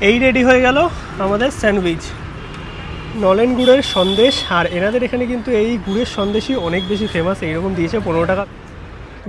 এই রেডি হয়ে গেল আমাদের স্যান্ডউইচ, নলেন গুড়ের সন্দেশ। আর এনাদের এখানে কিন্তু এই গুড়ের সন্দেশই অনেক বেশি ফেমাস। এইরকম দিয়েছে 15 টাকা।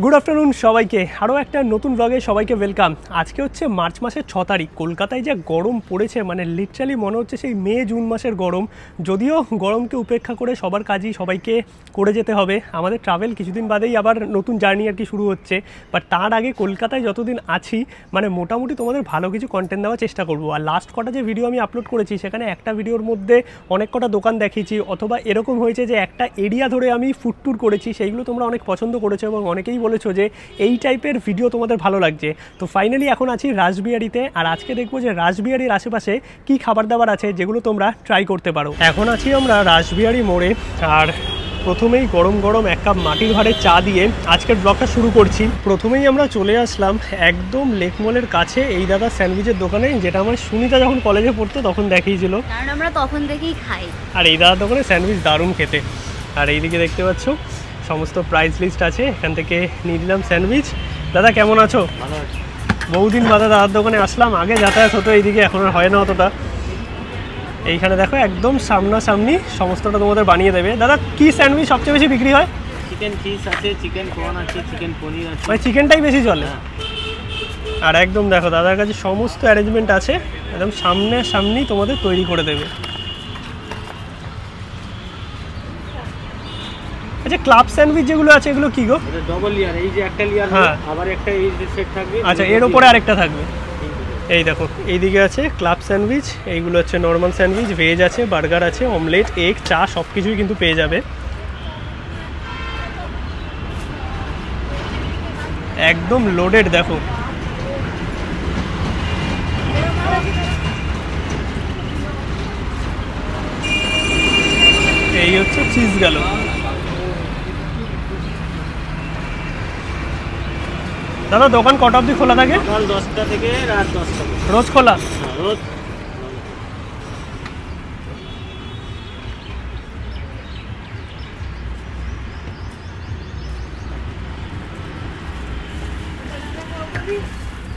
গুড আফটারনুন সবাইকে, আরও একটা নতুন ব্লগে সবাইকে ওয়েলকাম। আজকে হচ্ছে মার্চ মাসের 6 তারিখ। কলকাতায় যা গরম পড়েছে, মানে লিটারালি মনে হচ্ছে সেই মে জুন মাসের গরম। যদিও গরমকে উপেক্ষা করে সবার কাজই সবাইকে করে যেতে হবে। আমাদের ট্রাভেল কিছুদিন বাদেই আবার নতুন জার্নি আর কি শুরু হচ্ছে। বাট তার আগে কলকাতায় যতদিন আছি মানে মোটামুটি তোমাদের ভালো কিছু কন্টেন্ট দেওয়ার চেষ্টা করব। আর লাস্ট কটা যে ভিডিও আমি আপলোড করেছি সেখানে একটা ভিডিওর মধ্যে অনেক কটা দোকান দেখিয়েছি, অথবা এরকম হয়েছে যে একটা এরিয়া ধরে আমি ফুড ট্যুর করেছি। সেইগুলো তোমরা অনেক পছন্দ করেছো এবং অনেকেই বলেছো যে এই টাইপের ভিডিও তোমাদের ভালো লাগছে। তো ফাইনালি এখন আছি রাসবিহারিতে। আর আজকে দেখবো যে রাসবিহারির আশেপাশে কি খাবার দাবার আছে যেগুলো তোমরা ট্রাই করতে পারো। এখন আছি আমরা রাসবিহারি মোড়ে। আর প্রথমেই গরম গরম এক কাপ মাটির ভাঁড়ে চা দিয়ে আজকের ব্লগটা শুরু করছি। প্রথমেই আমরা চলে আসলাম একদম লেকমলের কাছে এই দাদা স্যান্ডউইচের দোকানে, যেটা আমার সুনিতা যখন কলেজে পড়তো তখন দেখিয়েছিল, কারণ আমরা তখন থেকেই খাই। আর এই দাদার দোকানে স্যান্ডউইচ দারুণ খেতে। আর এইদিকে দেখতে পাচ্ছ সমস্ত প্রাইস লিস্ট আছে, এখান থেকে নিয়ে দিলাম স্যান্ডউইচ। দাদা কেমন আছো? বহুদিন বাদে দাদার দোকানে আসলাম, আগে যাতায়াত হতো এইদিকে, এখন আর হয় না অতটা। এইখানে দেখো একদম সামনাসামনি সমস্তটা তোমাদের বানিয়ে দেবে। দাদা কি স্যান্ডউইচ সবচেয়ে বেশি বিক্রি হয়? চিকেন চিজ আছে, চিকেন কর্ন আছে, চিকেন পনির আছে, মানে চিকেনটাই বেশি চলে। আর একদম দেখো দাদার কাছে সমস্ত অ্যারেঞ্জমেন্ট আছে, একদম সামনাসামনি তোমাদের তৈরি করে দেবে। আচ্ছা, ক্লাব স্যান্ডউইচ যেগুলো আছে এগুলো কি গো? এটা ডাবল লেয়ার, এই যে একটা লেয়ার, হ্যাঁ, আবার একটা এই যে সেট থাকবে। আচ্ছা, এর উপরে আরেকটা থাকবে। এই দেখো এইদিকে আছে ক্লাব স্যান্ডউইচ, এইগুলো হচ্ছে নর্মাল স্যান্ডউইচ, ভেজ আছে, বার্গার আছে, অমলেট, এগ, চা সব কিছুই কিন্তু পেয়ে যাবে। একদম লোডেড দেখো। এই হচ্ছে চিজ গেল। দাদা দোকান কটা অবধি খোলা থাকে? সকাল 10টা থেকে রাত 10টা রোজ খোলা? রোজ।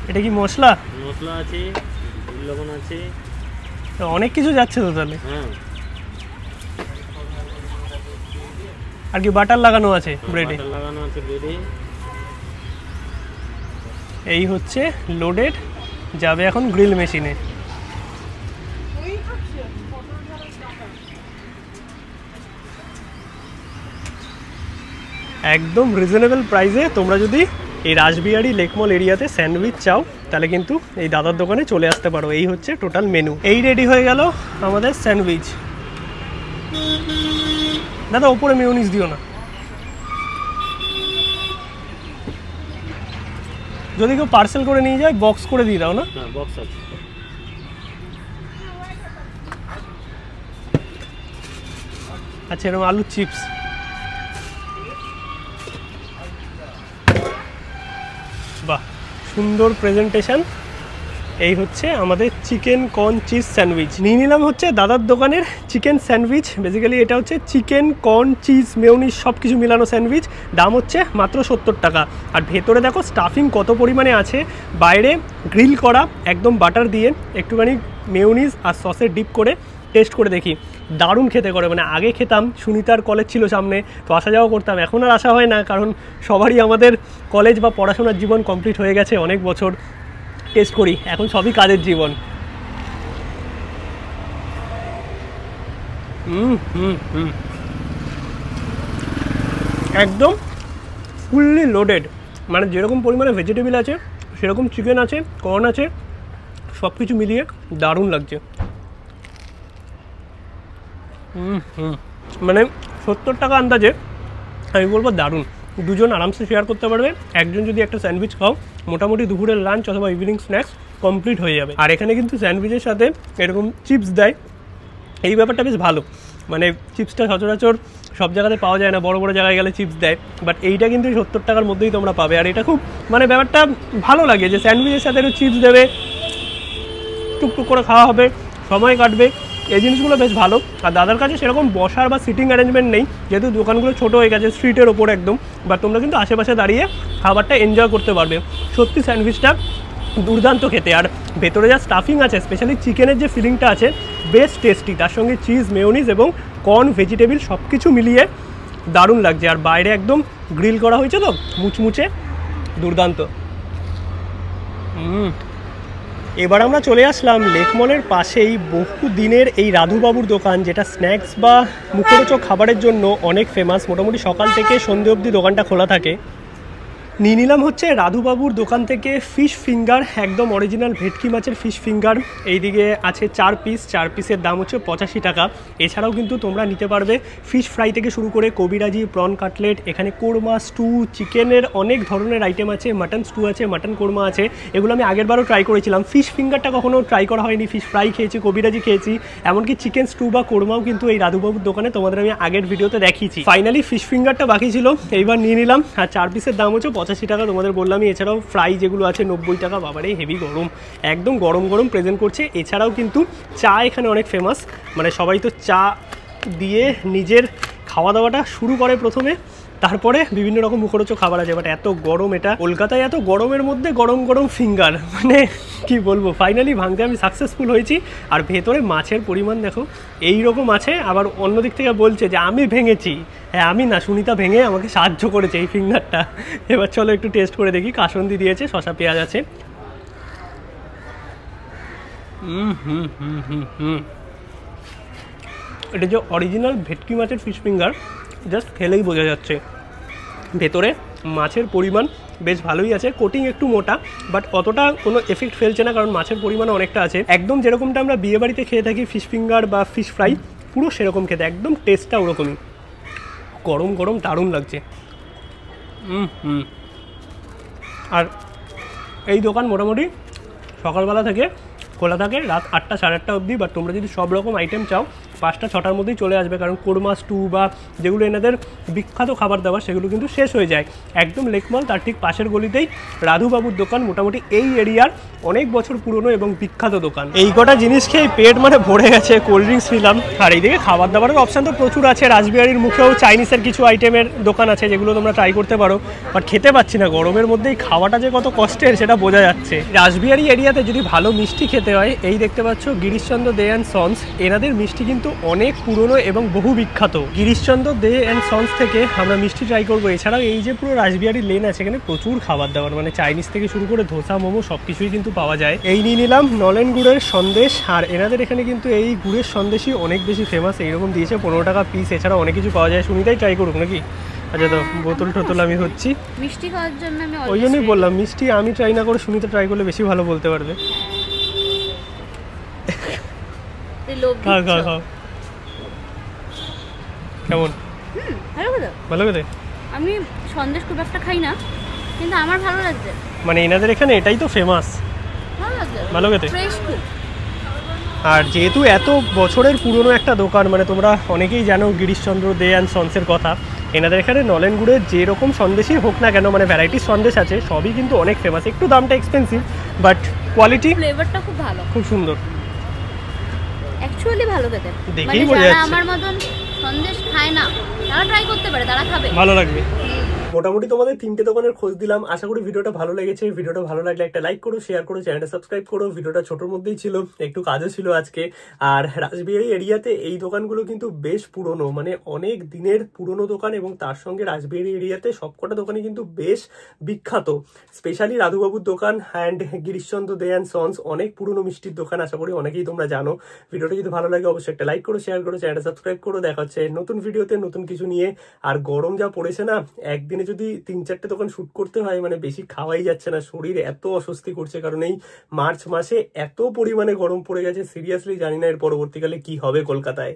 এটা কি মশলা? মশলা আছে, লবণ আছে, অনেক কিছু যাচ্ছে তো তাহলে। হ্যাঁ, আর কি বাটার লাগানো আছে ব্রেডে? বাটার লাগানো আছে ব্রেডে। এই হচ্ছে লোডেড, যাবে এখন গ্রিল মেশিনে। একদম রিজনেবল প্রাইসে তোমরা যদি এই রাসবিহারি লেকমল এরিয়াতে স্যান্ডউইচ চাও তাহলে কিন্তু এই দাদার দোকানে চলে আসতে পারো। এই হচ্ছে টোটাল মেনু। এই রেডি হয়ে গেল আমাদের স্যান্ডউইচ। দাদা ওপরে মেয়োনিজ দিও না, যদি কেউ পার্সেল করে নিয়ে যায় বক্স করে দিয়ে দাও না। হ্যাঁ, বক্স আছে। আচ্ছা, এরকম আলুর চিপস। বাহ, সুন্দর প্রেজেন্টেশন। এই হচ্ছে আমাদের চিকেন কর্ন চিজ স্যান্ডউইচ। নিয়ে নিলাম হচ্ছে দাদার দোকানের চিকেন স্যান্ডউইচ। বেসিক্যালি এটা হচ্ছে চিকেন কর্ন চিজ মেয়োনিজ সব কিছু মিলানো স্যান্ডউইচ। দাম হচ্ছে মাত্র 70 টাকা। আর ভেতরে দেখো স্টাফিং কত পরিমাণে আছে। বাইরে গ্রিল করা একদম বাটার দিয়ে একটুখানি মেয়োনিজ আর সসে ডিপ করে টেস্ট করে দেখি, দারুণ খেতে করে। মানে আগে খেতাম, সুনিতার কলেজ ছিল সামনে, তো আসা যাওয়া করতাম। এখন আর আসা হয় না, কারণ সবারই আমাদের কলেজ বা পড়াশোনার জীবন কমপ্লিট হয়ে গেছে, অনেক বছর টেস্ট করি, এখন সবই কাজের জীবন। একদম ফুললি লোডেড, মানে যেরকম পরিমাণে ভেজিটেবল আছে সেরকম চিকেন আছে, কর্ন আছে, সব কিছু মিলিয়ে দারুণ লাগছে। মানে 70 টাকা আন্দাজে আমি বলবো দারুণ। দুজন আরামসে শেয়ার করতে পারবে। একজন যদি একটা স্যান্ডউইচ খাও মোটামুটি দুপুরের লাঞ্চ অথবা ইভিনিং স্ন্যাক্স কমপ্লিট হয়ে যাবে। আর এখানে কিন্তু স্যান্ডউইচের সাথে এরকম চিপস দেয়, এই ব্যাপারটা বেশ ভালো। মানে চিপসটা সচরাচর সব জায়গাতে পাওয়া যায় না, বড় বড় জায়গায় গেলে চিপস দেয়, বাট এইটা কিন্তু 70 টাকার মধ্যেই তোমরা পাবে। আর এটা খুব মানে ব্যাপারটা ভালো লাগে যে স্যান্ডউইচের সাথে একটু চিপস দেবে, টুকটুক করে খাওয়া হবে, সময় কাটবে, এই জিনিসগুলো বেশ ভালো। আর দাদার কাছে সেরকম বসার বা সিটিং অ্যারেঞ্জমেন্ট নেই, যেহেতু দোকানগুলো ছোটো হয়ে গেছে স্ট্রিটের ওপর একদম, বা তোমরা কিন্তু আশেপাশে দাঁড়িয়ে খাবারটা এনজয় করতে পারবে। সত্যি স্যান্ডউইচটা দুর্দান্ত খেতে। আর ভেতরে যা স্টাফিং আছে, স্পেশালি চিকেনের যে ফিলিংটা আছে বেশ টেস্টি, তার সঙ্গে চিজ, মেয়োনিজ এবং কর্ন, ভেজিটেবল সব কিছু মিলিয়ে দারুণ লাগছে। আর বাইরে একদম গ্রিল করা হয়েছে তো মুচমুচে, দুর্দান্ত। এবার আমরা চলে আসলাম লেকমলের পাশেই বহু দিনের এই রাধুবাবুর দোকান, যেটা স্ন্যাক্স বা মুখরোচক খাবারের জন্য অনেক ফেমাস। মোটামুটি সকাল থেকে সন্ধে অবধি দোকানটা খোলা থাকে। নিয়ে নিলাম হচ্ছে রাধুবাবুর দোকান থেকে ফিশ ফিঙ্গার, একদম অরিজিনাল ভেটকি মাছের ফিশ ফিঙ্গার। এইদিকে আছে 4 পিস, 4 পিসের দাম হচ্ছে 85 টাকা। এছাড়াও কিন্তু তোমরা নিতে পারবে ফিশ ফ্রাই থেকে শুরু করে কবিরাজি, প্রন কাটলেট, এখানে কোরমা, স্টু, চিকেনের অনেক ধরনের আইটেম আছে, মাটন স্টু আছে, মাটন কোরমা আছে। এগুলো আমি আগেরবারও ট্রাই করেছিলাম। ফিশ ফিঙ্গারটা কখনো ট্রাই করা হয়নি, ফিশ ফ্রাই খেয়েছি, কবিরাজি খেয়েছি, এমনকি চিকেন স্টু বা কোরমাও কিন্তু এই রাধুবাবুর দোকানে তোমাদের আমি আগের ভিডিওতে দেখিয়েছি। ফাইনালি ফিশ ফিঙ্গারটা বাকি ছিল, এইবার নিয়ে নিলাম। আর 4 পিসের দাম হচ্ছে 85 টাকা, তোমাদের বললামই। এছাড়াও ফ্রাই যেগুলো আছে 90 টাকা। বাবারে হেভি গরম, একদম গরম গরম প্রেজেন্ট করছে। এছাড়াও কিন্তু চা এখানে অনেক ফেমাস, মানে সবাই তো চা দিয়ে নিজের খাওয়া দাওয়াটা শুরু করে প্রথমে, তারপরে বিভিন্ন রকম মুখরোচক খাবার আছে। বাট এত গরম, এটা কলকাতায় এত গরমের মধ্যে গরম গরম ফিঙ্গার, মানে কি বলবো, ফাইনালি ভাঙতে আমি সাকসেসফুল হয়েছি। আর ভেতরে মাছের পরিমাণ দেখো এই রকম আছে। আবার অন্যদিক থেকে বলছে যে আমি ভেঙেছি, হ্যাঁ আমি না, সুনিতা ভেঙে আমাকে সাহায্য করেছে এই ফিঙ্গারটা। এবার চলো একটু টেস্ট করে দেখি। কাসুন্দি দিয়েছে, শসা পেঁয়াজ আছে। এটা যে অরিজিনাল ভেটকি মাছের ফিশ ফিঙ্গার, জাস্ট খেলেই বোঝা যাচ্ছে। ভেতরে মাছের পরিমাণ বেশ ভালোই আছে, কোটিং একটু মোটা, বাট অতটা কোনো এফেক্ট ফেলছে না, কারণ মাছের পরিমাণ অনেকটা আছে। একদম যেরকমটা আমরা বিয়েবাড়িতে খেয়ে থাকি ফিশ ফিঙ্গার বা ফিশ ফ্রাই, পুরো সেরকম খেতে, একদম টেস্টটা ওরকমই। গরম গরম দারুণ লাগছে। আর এই দোকান মোটামুটি সকালবেলা থেকে খোলা থাকে রাত 8টা সাড়ে 8টা অবধি। বাট তোমরা যদি সব রকম আইটেম চাও 5টা 6টার মধ্যেই চলে আসবে, কারণ কোরমা, স্টু বা যেগুলো এনাদের বিখ্যাত খাবার দাবার সেগুলো কিন্তু শেষ হয়ে যায়। একদম লেকমল তার ঠিক পাশের গলিতেই রাধুবাবুর দোকান। মোটামুটি এই এরিয়ার অনেক বছর পুরনো এবং বিখ্যাত দোকান। এই কটা জিনিস খেয়ে পেট মানে ভরে গেছে। কোল্ড ড্রিঙ্কস নিলাম। আর এইদিকে খাবার দাবারের অপশান তো প্রচুর আছে। রাসবিহারীর মুখেও চাইনিজের কিছু আইটেমের দোকান আছে, যেগুলো তোমরা ট্রাই করতে পারো। বাট খেতে পাচ্ছি না, গরমের মধ্যেই খাওয়াটা যে কত কষ্টের সেটা বোঝা যাচ্ছে। রাসবিহারী এরিয়াতে যদি ভালো মিষ্টি খেতে হয়, এই দেখতে পাচ্ছ গিরিশচন্দ্র দে অ্যান্ড সন্স, এনাদের মিষ্টি কিন্তু অনেক পুরনো এবং বহু বিখ্যাত। গিরিশচন্দ্র দে অ্যান্ড সন্স থেকে আমরা মিষ্টি ট্রাই করবো। এছাড়াও এই যে পুরো রাসবিহারী লেন আছে, এখানে প্রচুর খাবার দাবার, মানে চাইনিজ থেকে শুরু করে ধোসা, মোমো সব কিছুই কিন্তু পাওয়া যায়। এই নিয়ে নিলাম নলেন গুড়ের সন্দেশ। আর এনাদের এখানে কিন্তু এই গুড়ের সন্দেশই অনেক বেশি ফেমাস। এইরকম দিয়েছে 15 টাকা পিস। এছাড়া অনেক কিছু পাওয়া যায়। সুনিতাই ট্রাই করুক নাকি? আচ্ছা, তো বোতল টোতল আমি হচ্ছি মিষ্টি খাওয়ার জন্য। আমি ওই জন্যই বললাম, মিষ্টি আমি ট্রাই না করে সুনিতা ট্রাই করলে বেশি ভালো বলতে পারবে। খাও খাও খাও। কেমন? ভালো খেতে। আমি সন্দেশ খুব একটা খাই না, কিন্তু আমার ভালো লাগছে। মানে এনাদের এখানে এটাই তো ফেমাস, ভালো খেতে। আর যেহেতু এত বছরের পুরনো একটা দোকান, মানে তোমরা অনেকেই জানো গিরিশচন্দ্র দে অ্যান্ড সন্সের কথা। এনাদের এখানে নলেন গুড়ের যেরকম সন্দেশই হোক না কেন, মানে ভ্যারাইটিস সন্দেশ আছে, সবই কিন্তু অনেক ফেমাস। একটু দামটা এক্সপেন্সিভ, বাট কোয়ালিটি, ফ্লেভারটা খুব ভালো, খুব সুন্দর, অ্যাকচুয়ালি ভালো খেতে। দেখেই বোঝা যাচ্ছে। আমার মতন সন্দেশ খায় না, তারা ট্রাই করতে পারে, তারা খাবে, ভালো লাগবে। মোটামুটি তোমাদের 3টে দোকানের খোঁজ দিলাম। আশা করি ভিডিওটা ভালো লেগেছে। ভিডিওটা ভালো লাগলে একটা লাইক করো, শেয়ার করো, চ্যানেলটা সাবস্ক্রাইব করো। ভিডিওটা ছোটোর মধ্যেই ছিল, একটু কাজও ছিল আজকে। আর রাসবিহারী এরিয়াতে এই দোকানগুলো কিন্তু বেশ পুরনো, মানে অনেক দিনের পুরনো দোকান, এবং তার সঙ্গে রাসবিহারী এরিয়াতে সবকটা দোকানই কিন্তু বেশ বিখ্যাত। স্পেশালি রাধুবাবুর দোকান and Girishchandra De and sons অনেক পুরনো মিষ্টির দোকান। আশা করি অনেকেই তোমরা জানো। ভিডিওটা যদি ভালো লাগে অবশ্যই একটা লাইক করো, শেয়ার করো, চ্যানেলটা সাবস্ক্রাইব করো। দেখা হচ্ছে নতুন ভিডিওতে নতুন কিছু নিয়ে। আর গরম যা পড়েছে না, একদিনে যদি 3-4টে দোকান শুট করতে হয়, মানে বেশি খাওয়াই যাচ্ছে না। শরীর এত অস্বস্তি করছে, কারণ এই মার্চ মাসে এত পরিমাণে গরম পড়ে গেছে। সিরিয়াসলি জানি না এর পরবর্তীকালে কি হবে কলকাতায়।